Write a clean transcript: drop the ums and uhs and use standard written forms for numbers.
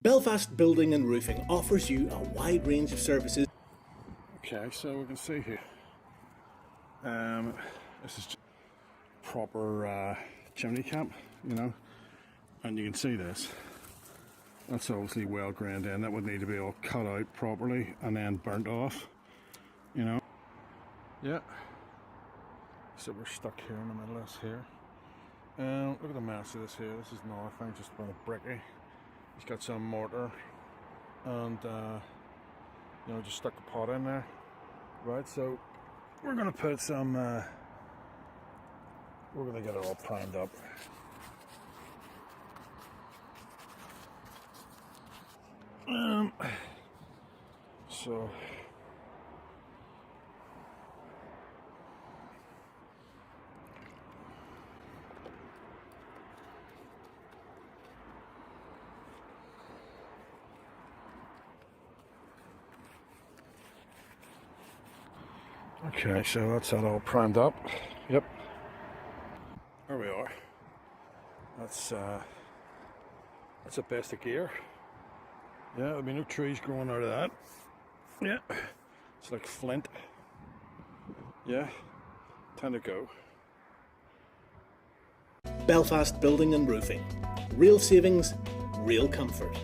Belfast Building and Roofing offers you a wide range of services. Okay, so we can see here. This is just proper chimney camp, you know, and you can see this. That's obviously well ground in. That would need to be all cut out properly and then burnt off, you know. Yeah. So we're stuck here in the middle of this here. Look at the mess of this here. This is nothing, just a bit of bricky. He's got some mortar and you know, just stuck the pot in there. Right, so we're gonna put some we're gonna get it all primed up. So okay, so that's that all primed up. Yep. There we are. That's a best of gear. Yeah, there'll be no trees growing out of that. Yeah. It's like flint. Yeah. Time to go. Belfast Building and Roofing. Real savings, real comfort.